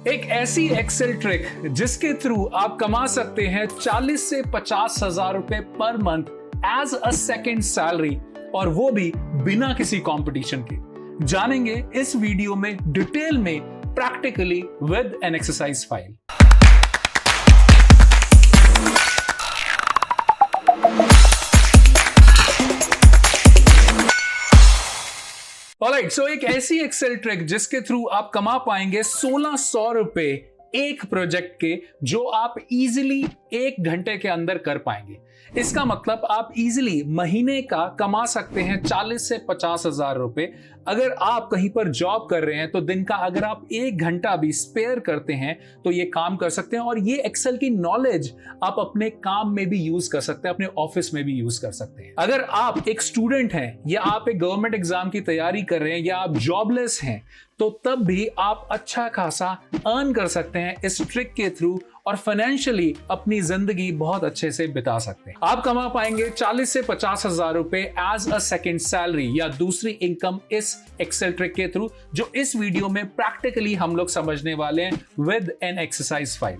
एक ऐसी Excel trick जिसके थ्रू आप कमा सकते हैं 40 से 50 हजार रुपए per month as a second salary, और वो भी बिना किसी कंपटीशन के। जानेंगे इस वीडियो में डिटेल में, practically with an exercise file. Alright, so एक ऐसी एक्सेल ट्रिक जिसके थ्रू आप कमा पाएंगे 1600 रुपए एक प्रोजेक्ट के, जो आप इजीली 1 घंटे के अंदर कर पाएंगे। इसका मतलब आप इजीली महीने का कमा सकते हैं 40 से 50 हजार रुपए। अगर आप कहीं पर जॉब कर रहे हैं तो दिन का अगर आप 1 घंटा भी स्पेयर करते हैं तो ये काम कर सकते हैं, और ये एक्सेल की नॉलेज आप अपने काम में भी यूज कर सकते हैं, अपने ऑफिस में भी यूज कर सकते हैं। अगर आप एक स्टूडेंट हैं या आप एक गवर्नमेंट एग्जाम की तैयारी कर रहे हैं या आप जॉबलेस हैं, तो तब भी आप अच्छा खासा अर्न कर सकते हैं इस ट्रिक के थ्रू, और फाइनेंशियली अपनी जिंदगी बहुत अच्छे से बिता सकते हैं। आप कमा पाएंगे 40 से 50 हजार रुपए एज अ सेकेंड सैलरी या दूसरी इनकम इस एक्सेल ट्रिक के थ्रू, जो इस वीडियो में प्रैक्टिकली हम लोग समझने वाले हैं विद एन एक्सरसाइज फाइल।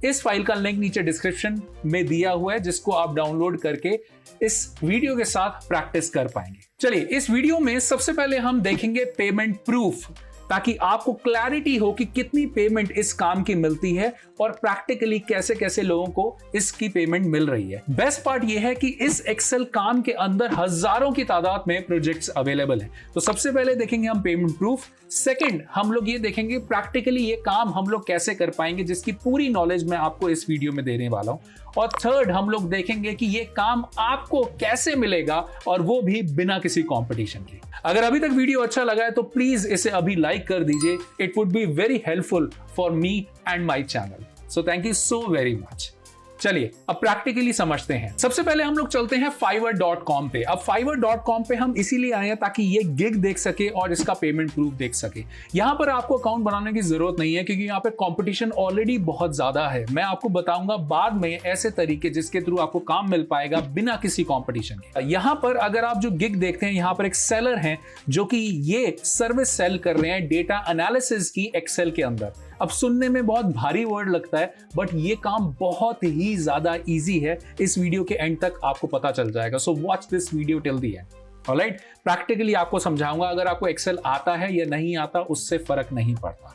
इस फाइल का लिंक नीचे डिस्क्रिप्शन में दिया हुआ है, जिसको आप डाउनलोड करके इस वीडियो के साथ प्रैक्टिस कर पाएंगे। चलिए, इस वीडियो में सबसे पहले हम देखेंगे पेमेंट प्रूफ, ताकि आपको क्लैरिटी हो कि कितनी पेमेंट इस काम की मिलती है और प्रैक्टिकली कैसे कैसे लोगों को इसकी पेमेंट मिल रही है। बेस्ट पार्ट यह है कि इस एक्सेल काम के अंदर हजारों की तादाद में प्रोजेक्ट्स अवेलेबल हैं। तो सबसे पहले देखेंगे हम पेमेंट प्रूफ, सेकंड हम लोग ये देखेंगे प्रैक्टिकली ये काम हम लोग कैसे कर पाएंगे, जिसकी पूरी नॉलेज मैं आपको इस वीडियो में देने वाला हूं, और थर्ड हम लोग देखेंगे कि ये काम आपको कैसे मिलेगा, और वो भी बिना किसी कंपटीशन के। अगर अभी तक वीडियो अच्छा लगा है तो प्लीज इसे अभी लाइक कर दीजिए। It would be very helpful for me and my channel. So thank you so very much. चलिए अब प्रैक्टिकली समझते हैं। सबसे पहले हम लोग चलते हैं fiverr.com पे। अब fiverr.com पे हम इसीलिए आए हैं ताकि ये गिग देख सके और इसका पेमेंट प्रूफ देख सके। यहां पर आपको अकाउंट बनाने की जरूरत नहीं है, क्योंकि यहां पे कंपटीशन ऑलरेडी बहुत ज्यादा है। मैं आपको बताऊंगा बाद में ऐसे तरीके जिसके थ्रू आपको काम मिल पाएगा बिना किसी कंपटीशन के। यहां पर अगर आप जो गिग देखते हैं, यहां पर एक सेलर है जो कि ये सर्विस सेल कर रहे हैं डेटा एनालिसिस की एक्सेल के अंदर। अब सुनने में बहुत भारी वर्ड लगता है, बट ये काम बहुत ही ज्यादा इजी है। इस वीडियो के एंड तक आपको पता चल जाएगा। So watch this video till the end. Alright, practically आपको समझाऊंगा। अगर आपको एक्सेल आता है या नहीं आता उससे फर्क नहीं पड़ता।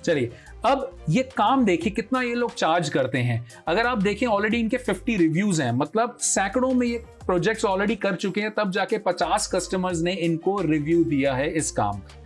चलिए अब ये काम देखिए कितना ये लोग चार्ज करते हैं। अगर आप देखें ऑलरेडी इनके 50 रिव्यूज हैं, मतलब सैकड़ों में ये प्रोजेक्ट्स ऑलरेडी कर चुके हैं, तब जाके 50 कस्टमर्स ने इनको रिव्यू दिया है इस काम का।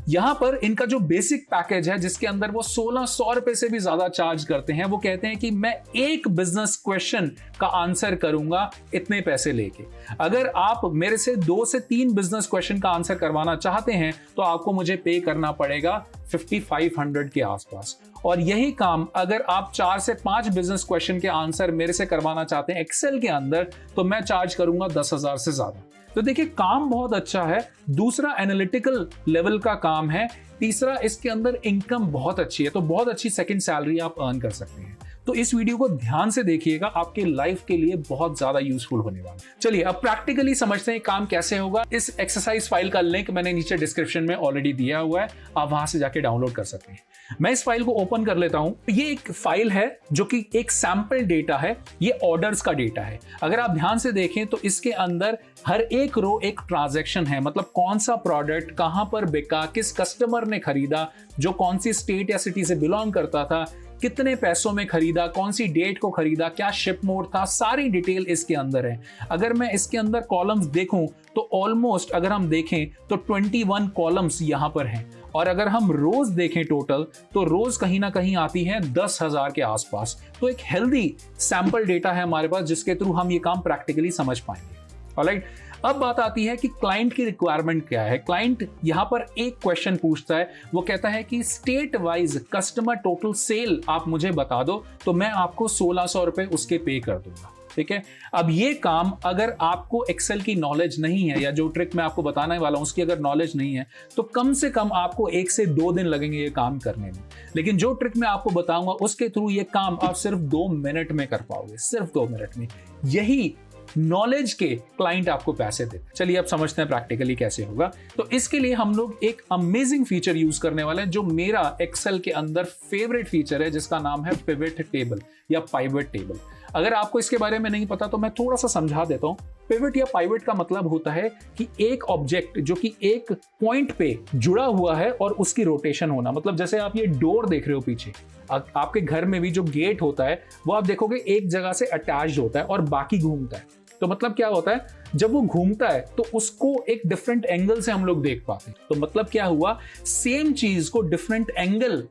यहां पर इनका जो बेसिक पैकेज है, जिसके अंदर वो 1600 रुपए से भी ज्यादा चार्ज करते हैं, वो कहते हैं कि मैं एक बिजनेस क्वेश्चन का आंसर करूंगा इतने पैसे लेके। अगर आप मेरे से 2 से 3 बिजनेस क्वेश्चन का आंसर करवाना चाहते हैं तो आपको मुझे पे करना पड़ेगा 5500 के आसपास। और यही काम अगर आप 4 से 5 बिजनेस क्वेश्चन के आंसर मेरे से करवाना चाहते हैं एक्सेल के अंदर, तो मैं चार्ज करूंगा 10,000 से ज्यादा। तो देखिए काम बहुत अच्छा है। दूसरा एनालिटिकल लेवल का काम है। तीसरा इसके अंदर इनकम बहुत अच्छी है, तो बहुत अच्छी सेकंड सैलरी आप अर्न कर सकते हैं। तो इस वीडियो को ध्यान से देखिएगा, आपके लाइफ के लिए बहुत ज्यादा यूजफुल होने वाला है। चलिए अब प्रैक्टिकली समझते हैं काम कैसे होगा। इस एक्सरसाइज फाइल का लिंक मैंने नीचे डिस्क्रिप्शन में ऑलरेडी दिया हुआ है, आप वहां से जाके डाउनलोड कर सकते हैं। मैं इस फाइल को ओपन कर लेता हूं। ये एक फाइल है जो कि एक सैंपल डेटा है, ये ऑर्डर्स का डेटा है। अगर आप ध्यान से देखें तो इसके अंदर हर एक रो एक ट्रांजैक्शन है, मतलब कौन सा प्रोडक्ट कहां पर बिका, किस कस्टमर ने खरीदा, जो कौन सी स्टेट या सिटी से बिलोंग करता था, कितने पैसों में खरीदा, कौन सी डेट को खरीदा, क्या शिप मोड था, सारी डिटेल इसके अंदर है। अगर मैं इसके अंदर कॉलम्स देखूं तो ऑलमोस्ट अगर हम देखें तो 21 कॉलम्स यहां पर हैं, और अगर हम रोज देखें टोटल तो रोज कहीं ना कहीं आती है 10,000 के आसपास। तो एक हेल्दी सैंपल डेटा है हमारे पास, जिसके थ्रू हम ये काम प्रैक्टिकली समझ पाएंगे। ऑलराइट, अब बात आती है कि क्लाइंट की रिक्वायरमेंट क्या है। क्लाइंट यहां पर एक क्वेश्चन पूछता है, वो कहता है कि state wise customer total sale आप मुझे बता दो, तो मैं आपको 1600 रुपए उसके पे कर दूंगा। ठीक है, अब ये काम अगर आपको एक्सेल की नॉलेज नहीं है, या जो ट्रिक मैं आपको बताने वाला हूं उसकी अगर नॉलेज नहीं है, तो कम से कम आपको 1 से 2 दिन लगेंगे ये काम करने में। लेकिन जो ट्रिक मैं आपको बताऊंगा उसके थ्रू ये काम आप सिर्फ 2 मिनट में कर पाओगे, सिर्फ 2 मिनट में। यही नॉलेज के क्लाइंट आपको पैसे देते हैं। चलिए अब समझते हैं प्रैक्टिकली कैसे होगा। तो इसके लिए हम लोग एक अमेजिंग फीचर यूज करने वाले हैं जो मेरा एक्सेल के अंदर फेवरेट फीचर है, जिसका नाम है पिवट टेबल या पाइवट टेबल। अगर आपको इसके बारे में नहीं पता तो मैं थोड़ा सा समझा देता हूं। पिवट या पाइवट का मतलब होता है कि एक ऑब्जेक्ट जो कि एक पॉइंट पे जुड़ा हुआ है और उसकी रोटेशन होना। मतलब जैसे आप ये डोर देख रहे हो पीछे, आपके घर में भी जो गेट होता है वो आप देखोगे एक जगह से अटैच्ड होता है और बाकी घूमता है। तो मतलब क्या होता है, जब वो घूमता है तो उसको एक डिफरेंट एंगल से हम लोग देख पाते हैं। तो मतलब क्या हुआ, सेम चीज को डिफरेंट एंगल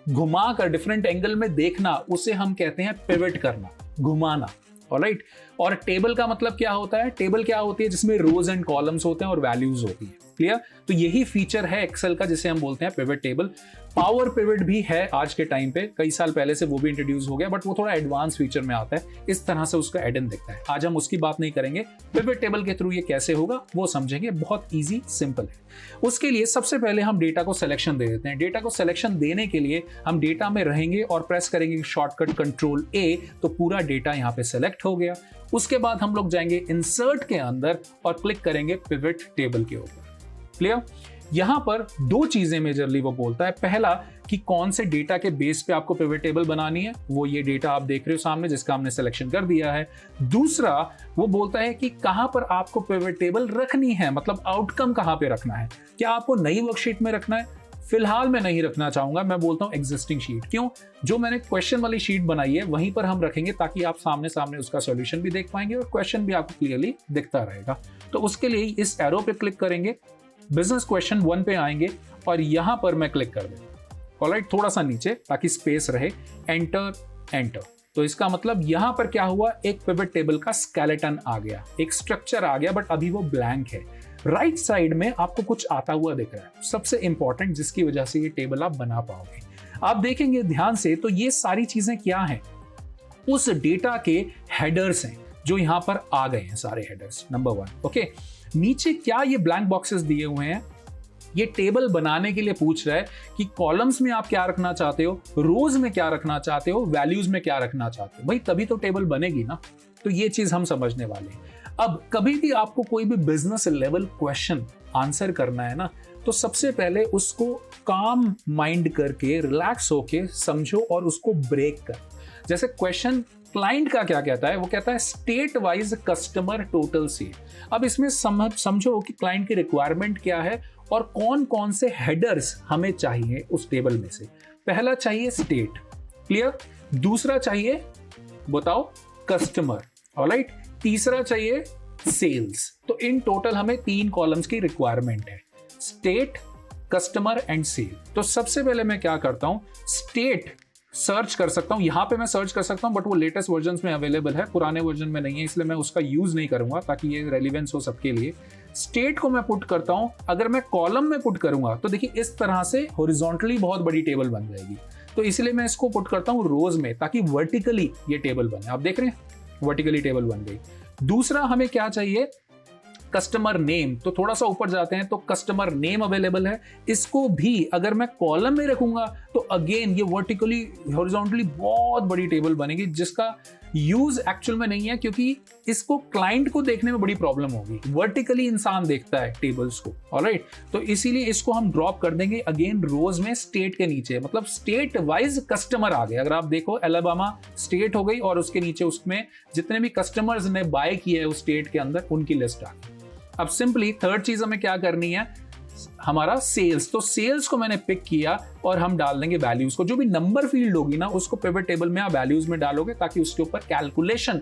घुमा कर डिफरेंट एंगल में देखना, उसे हम कहते हैं पिवट करना, घुमाना। ऑलराइट। और टेबल का मतलब क्या होता है, टेबल क्या होती है जिसमें रोज एंड कॉलम्स होते हैं और वैल्यूज होती है। क्लियर। तो यही फीचर है एक्सेल का जिसे हम बोलते हैं पिवट टेबल। पावर पिवट भी है आज के टाइम पे, कई साल पहले से वो भी इंट्रोड्यूस हो गया, बट वो थोड़ा एडवांस फीचर में आता है। इस तरह से उसका एडन दिखता है। आज हम उसकी बात नहीं करेंगे, पिवट टेबल के थ्रू ये कैसे होगा वो समझेंगे। बहुत ईजी सिंपल है। उसके लिए सबसे पहले हम डेटा को सिलेक्शन दे देते हैं। डेटा को सिलेक्शन देने के लिए हम डेटा में रहेंगे और प्रेस करेंगे शॉर्टकट कंट्रोल ए, तो पूरा डेटा यहाँ पे सिलेक्ट हो गया। उसके बाद हम लोग जाएंगे इंसर्ट के अंदर और क्लिक करेंगे पिवट टेबल के ऊपर। क्लियर। यहां पर दो चीजें मेजरली वो बोलता है। पहला कि कौन से डेटा के बेस पे आपको पिवट टेबल बनानी है, वो ये डेटा आप देख रहे हो सामने जिसका हमने सिलेक्शन कर दिया है। दूसरा वो बोलता है कि कहां पर आपको पिवट टेबल रखनी है, मतलब आउटकम कहां पे रखना है। क्या आपको नई वर्कशीट में रखना है? फिलहाल मैं नहीं रखना चाहूंगा, मैं बोलता हूं एग्जिस्टिंग शीट। क्यों? जो मैंने क्वेश्चन वाली शीट बनाई है वहीं पर हम रखेंगे, ताकि आप सामने सामने उसका सॉल्यूशन भी देख पाएंगे और क्वेश्चन भी आपको क्लियरली दिखता रहेगा। तो उसके लिए इस एरो पे क्लिक करेंगे, बिजनेस क्वेश्चन 1 पे आएंगे और यहां पर मैं क्लिक कर दूंगा। ऑलराइट, थोड़ा सा नीचे ताकि स्पेस रहे, एंटर एंटर। तो इसका मतलब यहां पर क्या हुआ, एक पिवट टेबल का स्केलेटन आ गया, एक स्ट्रक्चर आ गया, बट अभी वो ब्लैंक है। राइट साइड में आपको कुछ आता हुआ दिख रहा है, सबसे इंपॉर्टेंट, जिसकी वजह से ये टेबल आप बना पाओगे। आप देखेंगे ध्यान से तो ये सारी चीजें क्या हैं, उस डेटा के हेडर्स हैं जो यहां पर आ गए हैं, सारे हेडर्स। नंबर 1। ओके, नीचे क्या ये ब्लैंक बॉक्सेस दिए हुए हैं, ये टेबल बनाने के लिए पूछ रहा है कि कॉलम्स में आप क्या रखना चाहते हो, रोज में क्या रखना चाहते हो, वैल्यूज में क्या रखना चाहते हो। भाई तभी तो टेबल बनेगी ना। तो ये चीज हम समझने वाले हैं। अब कभी भी आपको कोई भी बिजनेस लेवल क्वेश्चन आंसर करना है ना, तो सबसे पहले उसको काम माइंड करके रिलैक्स होके समझो और उसको ब्रेक कर। जैसे क्वेश्चन क्लाइंट का क्या कहता है, वो कहता है state wise customer total sale. अब इसमें समझो कि क्लाइंट की रिक्वायरमेंट क्या है और कौन कौन से हेडर्स हमें चाहिए उस टेबल में से। पहला चाहिए स्टेट, क्लियर। दूसरा चाहिए बताओ कस्टमर, ऑलराइट। तीसरा चाहिए सेल्स। तो इन टोटल हमें 3 कॉलम्स की रिक्वायरमेंट है, स्टेट, कस्टमर एंड सेल। तो सबसे पहले मैं क्या करता हूं, स्टेट सर्च कर सकता हूं, यहां पे मैं सर्च कर सकता हूं, बट वो लेटेस्ट वर्जन्स में अवेलेबल है, पुराने वर्जन में नहीं है, इसलिए मैं उसका यूज नहीं करूंगा ताकि ये रेलिवेंस हो सबके लिए। स्टेट को मैं पुट करता हूं। अगर मैं कॉलम में पुट करूंगा तो देखिए इस तरह से हॉरिजॉन्टली बहुत बड़ी टेबल बन जाएगी, तो इसलिए मैं इसको पुट करता हूं रोज में, ताकि वर्टिकली ये टेबल बने। आप देख रहे हैं वर्टिकली टेबल बन गई। दूसरा हमें क्या चाहिए, कस्टमर नेम। तो थोड़ा सा ऊपर जाते हैं तो कस्टमर नेम अवेलेबल है, इसको भी अगर मैं कॉलम में रखूंगा तो अगेन ये वर्टिकली हॉरिजॉन्टली बहुत बड़ी टेबल बनेगी, जिसका यूज एक्चुअल में नहीं है, क्योंकि इसको क्लाइंट को देखने में बड़ी प्रॉब्लम होगी। वर्टिकली इंसान देखता है टेबल्स को, ऑलराइट। तो इसीलिए इसको हम ड्रॉप कर देंगे अगेन रोज में, स्टेट के नीचे, मतलब स्टेट वाइज कस्टमर आ गए। अगर आप देखो अलाबामा स्टेट हो गई और उसके नीचे उसमें जितने भी कस्टमर्स ने बाय किया है उस स्टेट के अंदर उनकी लिस्ट आ गई। अब सिंपली थर्ड चीज हमें क्या करनी है, हमारा सेल्स। तो सेल्स को मैंने पिक किया और हम डाल देंगे वैल्यूज को। जो भी नंबर फील्ड होगी ना उसको पिवट टेबल में आप वैल्यूज में डालोगे, ताकि उसके ऊपर कैलकुलेशन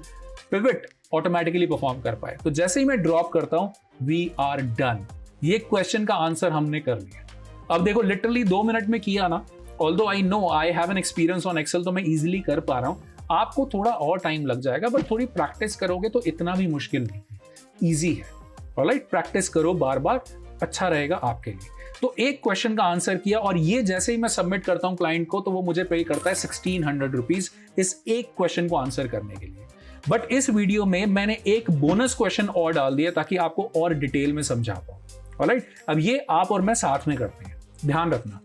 पिवट ऑटोमेटिकली परफॉर्म कर पाए। तो जैसे ही मैं ड्रॉप करता हूं, वी आर डन। ये क्वेश्चन का आंसर हमने कर लिया। अब देखो लिटरली 2 मिनट में किया ना। Although I know I have an experience on Excel, तो मैं इजिली कर पा रहा हूं। आपको थोड़ा और टाइम लग जाएगा, बट थोड़ी प्रैक्टिस करोगे तो इतना भी मुश्किल नहीं है, ईजी है। ऑलराइट, प्रैक्टिस करो बार बार, अच्छा रहेगा आपके लिए। तो एक क्वेश्चन का आंसर किया और ये जैसे ही मैं सबमिट करता हूं क्लाइंट को, तो वो मुझे पे करता है 1600 रुपीज इस एक क्वेश्चन को आंसर करने के लिए। बट इस वीडियो में मैंने एक बोनस क्वेश्चन और डाल दिया ताकि आपको और डिटेल में समझा पाऊं। ऑलराइट, अब ये आप और मैं साथ में करते हैं, ध्यान रखना।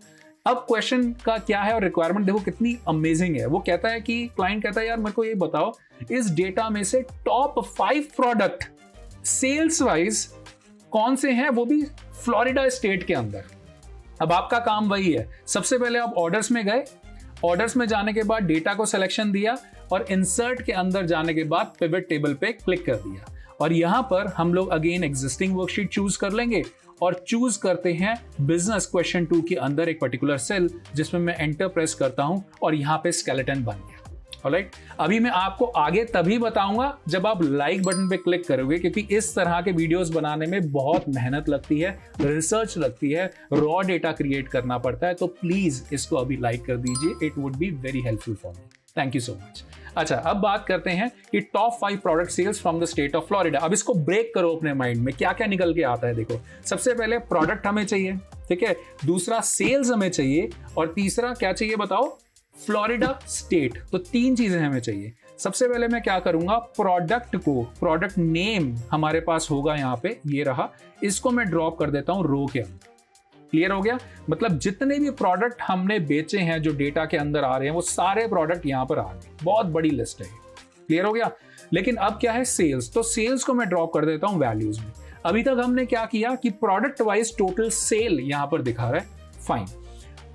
अब क्वेश्चन का क्या है और रिक्वायरमेंट देखो कितनी अमेजिंग है। वो कहता है कि क्लाइंट कहता है यार मेरे को ये बताओ इस डेटा में से टॉप 5 प्रोडक्ट सेल्स वाइज कौन से हैं, वो भी फ्लोरिडा स्टेट के अंदर। अब आपका काम वही है, सबसे पहले आप ऑर्डर्स में गए, ऑर्डर्स में जाने के बाद डेटा को सिलेक्शन दिया और इंसर्ट के अंदर जाने के बाद पिवट टेबल पे क्लिक कर दिया और यहां पर हम लोग अगेन एग्जिस्टिंग वर्कशीट चूज कर लेंगे और चूज करते हैं बिजनेस क्वेश्चन 2 के अंदर एक पर्टिकुलर सेल जिसमें मैं एंटर प्रेस करता हूं और यहां पे स्केलेटन बन गया। ऑलराइट, अभी मैं आपको आगे तभी बताऊंगा जब आप लाइक बटन पे क्लिक करोगे, क्योंकि इस तरह के वीडियोस बनाने में बहुत मेहनत लगती है, रिसर्च लगती है, रॉ डेटा क्रिएट करना पड़ता है। तो प्लीज इसको अभी लाइक कर दीजिए, it would be very helpful for me. Thank you so much. अच्छा, अब बात करते हैं कि top 5 product sales from the state of Florida. अब इसको ब्रेक करो अपने माइंड में, क्या क्या निकल के आता है देखो। सबसे पहले प्रोडक्ट हमें चाहिए, ठीक है, दूसरा सेल्स हमें चाहिए और तीसरा क्या चाहिए बताओ, फ्लोरिडा स्टेट। तो 3 चीजें हमें चाहिए। सबसे पहले मैं क्या करूंगा, प्रोडक्ट को, प्रोडक्ट नेम हमारे पास होगा यहाँ पे, ये रहा, इसको मैं ड्रॉप कर देता हूं रो के अंदर। क्लियर हो गया, मतलब जितने भी प्रोडक्ट हमने बेचे हैं जो डेटा के अंदर आ रहे हैं वो सारे प्रोडक्ट यहां पर आ गए, बहुत बड़ी लिस्ट है। क्लियर हो गया, लेकिन अब क्या है सेल्स, तो सेल्स को मैं ड्रॉप कर देता हूं वैल्यूज में। अभी तक हमने क्या किया कि प्रोडक्ट वाइज टोटल सेल यहां पर दिखा रहा है, फाइन,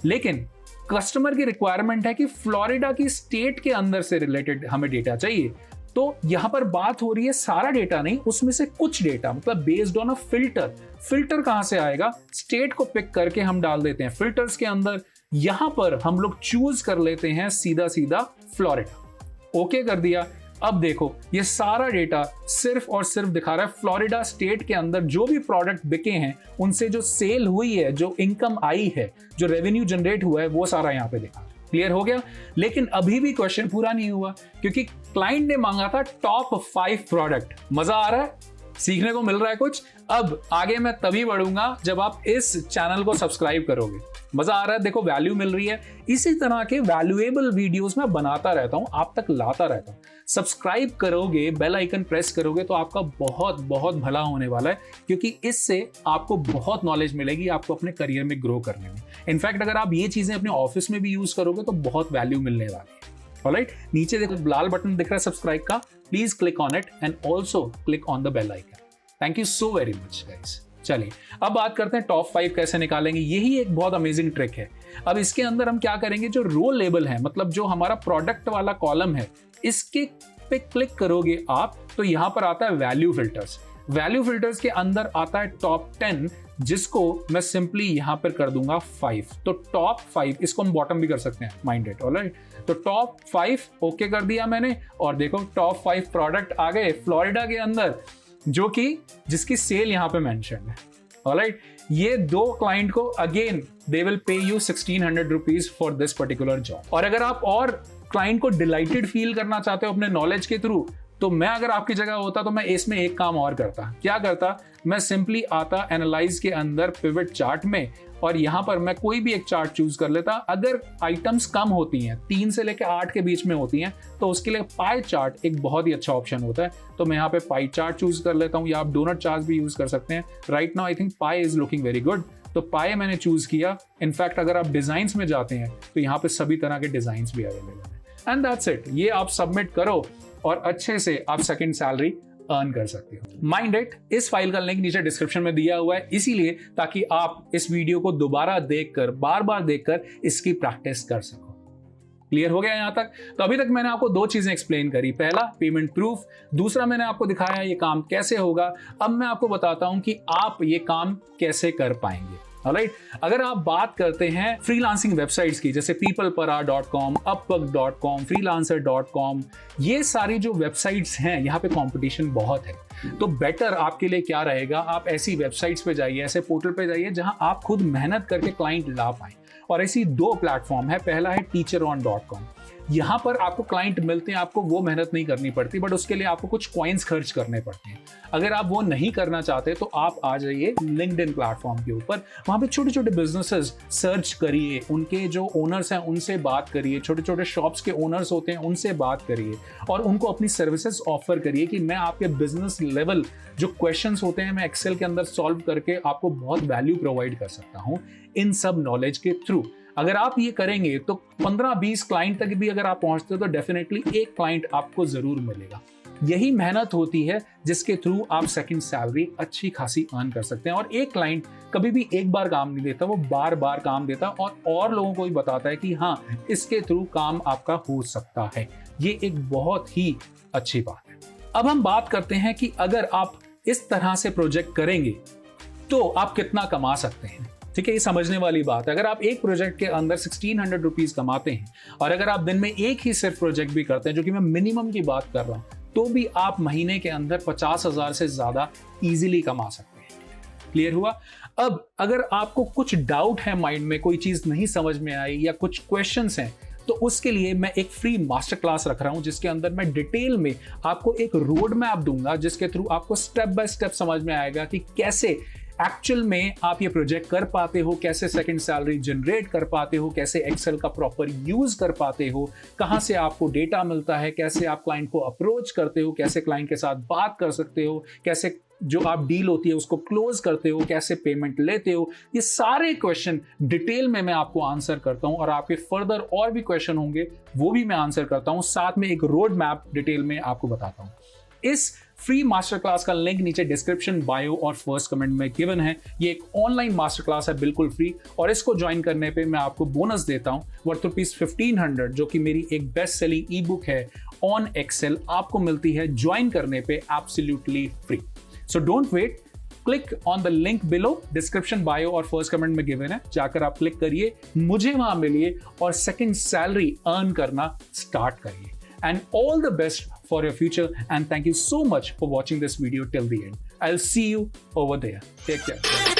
लेकिन कस्टमर की रिक्वायरमेंट है कि फ्लोरिडा की स्टेट के अंदर से रिलेटेड हमें डेटा चाहिए। तो यहां पर बात हो रही है सारा डेटा नहीं, उसमें से कुछ डेटा, मतलब based on a filter. Filter कहां से आएगा, स्टेट को पिक करके हम डाल देते हैं फिल्टर्स के अंदर। यहां पर हम लोग चूज कर लेते हैं सीधा सीधा फ्लोरिडा। ओके कर दिया। अब देखो ये सारा डेटा सिर्फ और सिर्फ दिखा रहा है फ्लोरिडा स्टेट के अंदर जो भी प्रोडक्ट बिके हैं उनसे जो सेल हुई है, जो इनकम आई है, जो रेवेन्यू जनरेट हुआ है, वो सारा यहां पे दिखा। क्लियर हो गया, लेकिन अभी भी क्वेश्चन पूरा नहीं हुआ क्योंकि क्लाइंट ने मांगा था टॉप 5 प्रोडक्ट। मजा आ रहा है, सीखने को मिल रहा है कुछ। अब आगे मैं तभी बढ़ूंगा जब आप इस चैनल को सब्सक्राइब करोगे। मजा आ रहा है, देखो वैल्यू मिल रही है। इसी तरह के वैल्यूएबल वीडियोस मैं बनाता रहता हूं, आप तक लाता रहता हूं। सब्सक्राइब करोगे, बेल आइकन प्रेस करोगे तो आपका बहुत बहुत भला होने वाला है, क्योंकि इससे आपको बहुत नॉलेज मिलेगी आपको अपने करियर में ग्रो करने में। इनफैक्ट अगर आप ये चीजें अपने ऑफिस में भी यूज करोगे तो बहुत वैल्यू मिलने वाली है। ऑलराइट, नीचे देखो लाल बटन दिख रहा है सब्सक्राइब का, please click on it and also click on the bell icon. Thank you so very much guys. चलिए अब बात करते हैं टॉप 5 कैसे निकालेंगे। यही एक बहुत अमेजिंग ट्रिक है। अब इसके अंदर हम क्या करेंगे, जो रो लेबल है, मतलब जो हमारा प्रोडक्ट वाला कॉलम है, इसके पे क्लिक करोगे आप तो यहां पर आता है वैल्यू फिल्टर्स। वैल्यू फिल्टर्स के अंदर आता है टॉप 10, जिसको मैं सिंपली यहां पर कर दूंगा 5। तो टॉप 5, इसको हम बॉटम भी कर सकते हैं, माइंडेड। ऑलराइट, तो टॉप 5 ओके कर दिया मैंने और देखो टॉप 5 प्रोडक्ट आ गए फ्लोरिडा के अंदर, जो कि जिसकी सेल यहां पे मेंशन है। ऑलराइट, ये 2 क्लाइंट को again they will pay you 1600 rupees for this particular job. और अगर आप और क्लाइंट को डिलाइटेड फील करना चाहते हो अपने नॉलेज के थ्रू, तो मैं अगर आपकी जगह होता तो मैं इसमें एक काम और करता। क्या करता, मैं सिंपली आता एनालाइज के अंदर पिवट चार्ट में और यहां पर मैं कोई भी एक चार्ट चूज कर लेता। अगर आइटम्स कम होती हैं, 3 से लेकर 8 के बीच में होती हैं, तो उसके लिए पाई चार्ट एक बहुत ही अच्छा ऑप्शन होता है। तो मैं यहाँ पे पाई चार्ट चूज कर लेता हूँ, या आप डोनट चार्ट भी यूज कर सकते हैं। Right now I think pi is looking very good, तो पाई मैंने चूज किया। इनफैक्ट अगर आप डिजाइन्स में जाते हैं तो यहाँ पे सभी तरह के डिजाइन्स भी अवेलेबल है। एंड दैट्स इट, ये आप सबमिट करो और अच्छे से आप सेकंड सैलरी अर्न कर सकते हो। माइंड इट, इस फाइल का लिंक नीचे डिस्क्रिप्शन में दिया हुआ है, इसीलिए ताकि आप इस वीडियो को दोबारा देखकर, बार बार देखकर इसकी प्रैक्टिस कर सको। क्लियर हो गया यहां तक? तो अभी तक मैंने आपको 2 चीजें एक्सप्लेन करी। पहला पेमेंट प्रूफ, दूसरा मैंने आपको दिखाया ये काम कैसे होगा। अब मैं आपको बताता हूं कि आप ये काम कैसे कर पाएंगे। ऑलराइट, अगर आप बात करते हैं फ्रीलांसिंग वेबसाइट्स की, जैसे peoplepara.com, upwork.com, freelancer.com, ये सारी जो वेबसाइट्स हैं यहाँ पे कंपटीशन बहुत है। तो बेटर आपके लिए क्या रहेगा, आप ऐसी वेबसाइट्स पे जाइए, ऐसे पोर्टल पे जाइए जहां आप खुद मेहनत करके क्लाइंट ला पाएं। और ऐसी 2 प्लेटफॉर्म है, पहला है teacheron.com। यहां पर आपको क्लाइंट मिलते हैं, आपको वो मेहनत नहीं करनी पड़ती, बट उसके लिए आपको कुछ कॉइन्स खर्च करने पड़ते हैं। अगर आप वो नहीं करना चाहते तो आप आ जाइए लिंक्डइन प्लेटफॉर्म के ऊपर, वहां पे छोटे छोटे बिजनेसेस सर्च करिए, उनके जो ओनर्स हैं उनसे बात करिए, छोटे छोटे शॉप्स के ओनर्स होते हैं उनसे बात करिए और उनको अपनी सर्विसेज ऑफर करिए कि मैं आपके बिजनेस लेवल जो क्वेश्चंस होते हैं मैं एक्सेल के अंदर सॉल्व करके आपको बहुत वैल्यू प्रोवाइड कर सकता हूं इन सब नॉलेज के थ्रू। अगर आप ये करेंगे तो 15-20 क्लाइंट तक भी अगर आप पहुंचते हो तो डेफिनेटली एक क्लाइंट आपको जरूर मिलेगा। यही मेहनत होती है जिसके थ्रू आप सेकंड सैलरी अच्छी खासी अर्न कर सकते हैं। और एक क्लाइंट कभी भी एक बार काम नहीं देता, वो बार बार काम देता और लोगों को भी बताता है कि हाँ, इसके थ्रू काम आपका हो सकता है। ये एक बहुत ही अच्छी बात है। अब हम बात करते हैं कि अगर आप इस तरह से प्रोजेक्ट करेंगे तो आप कितना कमा सकते हैं। ठीक है, ये समझने वाली बात है। अगर आप एक प्रोजेक्ट के अंदर 1600 रुपीज कमाते हैं और अगर आप दिन में एक ही सिर्फ प्रोजेक्ट भी करते हैं, जो कि मैं मिनिमम की बात कर रहा हूं, तो भी आप महीने के अंदर 50,000 से ज्यादा इजीली कमा सकते हैं। क्लियर हुआ? अब अगर आपको कुछ डाउट है माइंड में, कोई चीज नहीं समझ में आई या कुछ क्वेश्चंस हैं, तो उसके लिए मैं एक फ्री मास्टर क्लास रख रहा हूं जिसके अंदर मैं डिटेल में आपको एक रोड मैप दूंगा, जिसके थ्रू आपको स्टेप बाय स्टेप समझ में आएगा कि कैसे एक्चुअल में आप ये प्रोजेक्ट कर पाते हो, कैसे सेकंड सैलरी जनरेट कर पाते हो, कैसे एक्सेल का प्रॉपर यूज कर पाते हो, कहां से आपको डेटा मिलता है, कैसे आप क्लाइंट को अप्रोच करते हो, कैसे क्लाइंट के साथ बात कर सकते हो, कैसे जो आप डील होती है उसको क्लोज करते हो, कैसे पेमेंट लेते हो। ये सारे क्वेश्चन डिटेल में मैं आपको आंसर करता हूं और आपके फर्दर और भी क्वेश्चन होंगे वो भी मैं आंसर करता हूं, साथ में एक रोड मैप डिटेल में आपको बताता हूं। इस फ्री मास्टर क्लास का लिंक नीचे डिस्क्रिप्शन, बायो और फर्स्ट कमेंट में गिवन है। ये एक ऑनलाइन मास्टर क्लास है, बिल्कुल फ्री, और इसको ज्वाइन करने पे मैं आपको बोनस देता हूं वर्थ ₹1500, जो कि मेरी एक बेस्ट सेलिंग ई बुक है ऑन एक्सेल, आपको मिलती है ज्वाइन करने पे absolutely free. So don't wait, click on the link below, description, bio और फर्स्ट कमेंट में गिवन है। जाकर आप क्लिक करिए, मुझे वहां मिलिए और सेकंड सैलरी अर्न करना स्टार्ट करिए। And all the best for your future, and thank you so much for watching this video till the end. I'll see you over there. Take care.